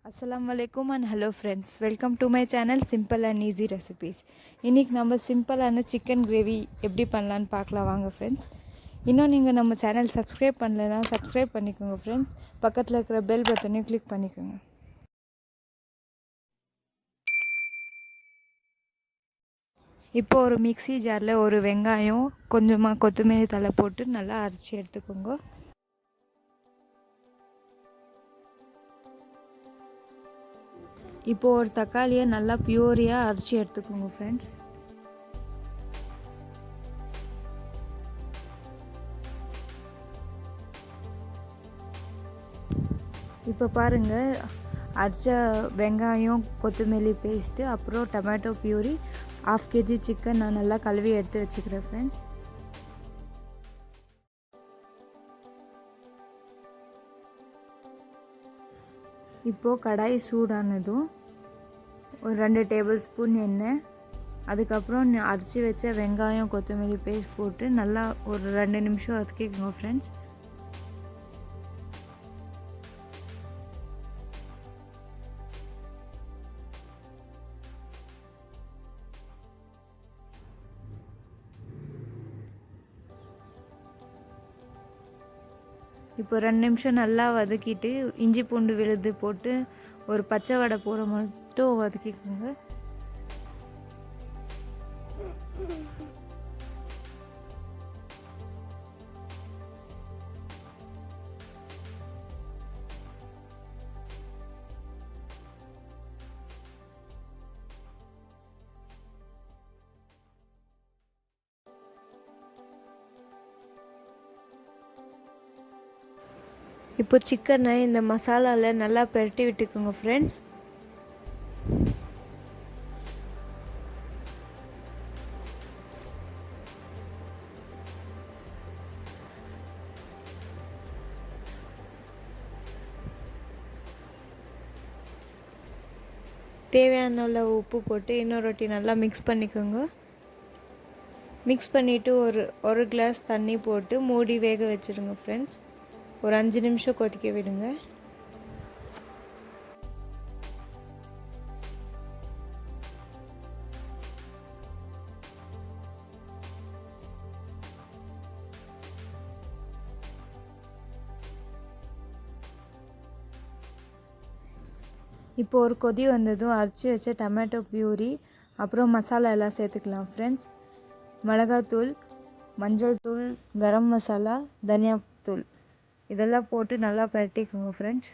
Assalamualaikum and hello friends. Welcome to my channel Simple and Easy Recipes. இன்னைக்கு நம்ம சிம்பிளான chicken gravy எப்படி பண்ணலான்னு பார்க்கலாம் வாங்க ஃப்ரெண்ட்ஸ். இன்னும் நீங்கள் நம்ம சேனல் சப்ஸ்கிரைப் பண்ணலைன்னா சப்ஸ்கிரைப் பண்ணிக்கோங்க ஃப்ரெண்ட்ஸ். பக்கத்தில் இருக்கிற பெல் பட்டனையும் கிளிக் பண்ணிக்கோங்க. இப்போ ஒரு மிக்ஸி ஜாரில் ஒரு வெங்காயம் கொஞ்சமாக கொத்தமல்லி தழை போட்டு நல்லா அரைச்சி எடுத்துக்கோங்க. இப்போ ஒரு தக்காளியை நல்லா பியூரியாக அரைச்சி எடுத்துக்கோங்க ஃப்ரெண்ட்ஸ். இப்போ பாருங்கள், அரைச்ச வெங்காயம் கொத்தமல்லி பேஸ்ட்டு அப்புறம் டொமேட்டோ பியூரி 1/2 kg சிக்கன் நான் நல்லா கழுவி எடுத்து வச்சுக்கிறேன் ஃப்ரெண்ட்ஸ். இப்போது கடாய் சூடானதும் ஒரு 2 டேபிள் ஸ்பூன் எண்ணெய், அதுக்கப்புறம் அரைச்சி வச்ச வெங்காயம் கொத்தமல்லி பேஸ்ட் போட்டு நல்லா ஒரு 2 நிமிஷம் வதக்கிக்கோங்க ஃப்ரெண்ட்ஸ். இப்போ 2 நிமிஷம் நல்லா வதக்கிட்டு இஞ்சி பூண்டு விழுது போட்டு ஒரு பச்சை வடை போகிற மட்டும் வதக்கிக்கோங்க. இப்போ சிக்கனை இந்த மசாலாவில் நல்லா பெரட்டி விட்டுக்கோங்க ஃப்ரெண்ட்ஸ். தேவையான அளவு உப்பு போட்டு இன்னொரு ரொட்டி நல்லா மிக்ஸ் பண்ணிக்கோங்க. மிக்ஸ் பண்ணிவிட்டு ஒரு கிளாஸ் தண்ணி போட்டு மூடி வேக வச்சுடுங்க ஃப்ரெண்ட்ஸ். ஒரு 5 நிமிஷம் கொதிக்க விடுங்க. இப்போ ஒரு கொதி வந்ததும் அரைச்சி வச்ச டொமேட்டோ பியூரி அப்புறம் மசாலா எல்லாம் சேர்த்துக்கலாம் ஃப்ரெண்ட்ஸ். மிளகாத்தூள், மஞ்சள் தூள், கரம் மசாலா, தனியாத்தூள் இதெல்லாம் போட்டு நல்லா பரட்டிக்கோங்க ஃப்ரெண்ட்ஸ்.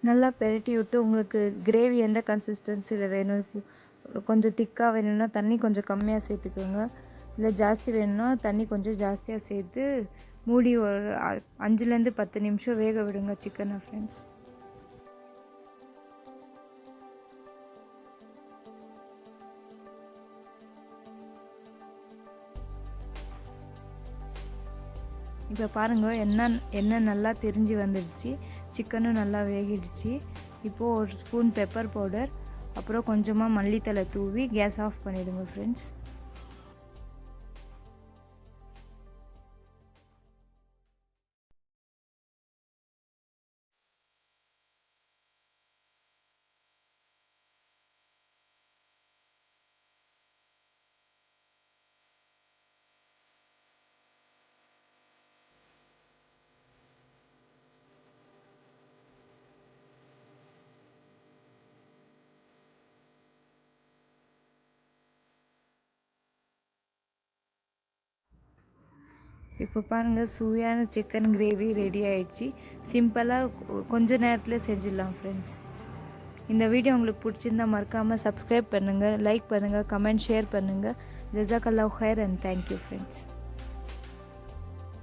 நல்லா பெரட்டி விட்டு உங்களுக்கு கிரேவி எந்த கன்சிஸ்டன்சியில் வேணும், கொஞ்சம் திக்காக வேணும்னா தண்ணி கொஞ்சம் கம்மியாக சேர்த்துக்கோங்க, இல்லை ஜாஸ்தி வேணும்னா தண்ணி கொஞ்சம் ஜாஸ்தியாக சேர்த்து மூடி ஒரு 5லேருந்து 10 நிமிஷம் வேக விடுங்க சிக்கனை ஃப்ரெண்ட்ஸ். இப்போ பாருங்கள், எண்ணெய் நல்லா திரிஞ்சு வந்துடுச்சு, சிக்கனும் நல்லா வேகிடுச்சு. இப்போது ஒரு ஸ்பூன் பெப்பர் பவுடர் அப்புறம் கொஞ்சமாக மல்லித்தலை தூவி கேஸ் ஆஃப் பண்ணிவிடுங்க ஃப்ரெண்ட்ஸ். இப்போ பாருங்கள், சுவையான சிக்கன் கிரேவி ரெடி ஆயிடுச்சு. சிம்பிளாக கொஞ்ச நேரத்தில் செஞ்சிடலாம் ஃப்ரெண்ட்ஸ். இந்த வீடியோ உங்களுக்கு பிடிச்சிருந்தா மறக்காமல் சப்ஸ்கிரைப் பண்ணுங்கள், லைக் பண்ணுங்கள், கமெண்ட் ஷேர் பண்ணுங்கள். ஜஸாக்கல்லாஹு கைர் அண்ட் தேங்க்யூ ஃப்ரெண்ட்ஸ்.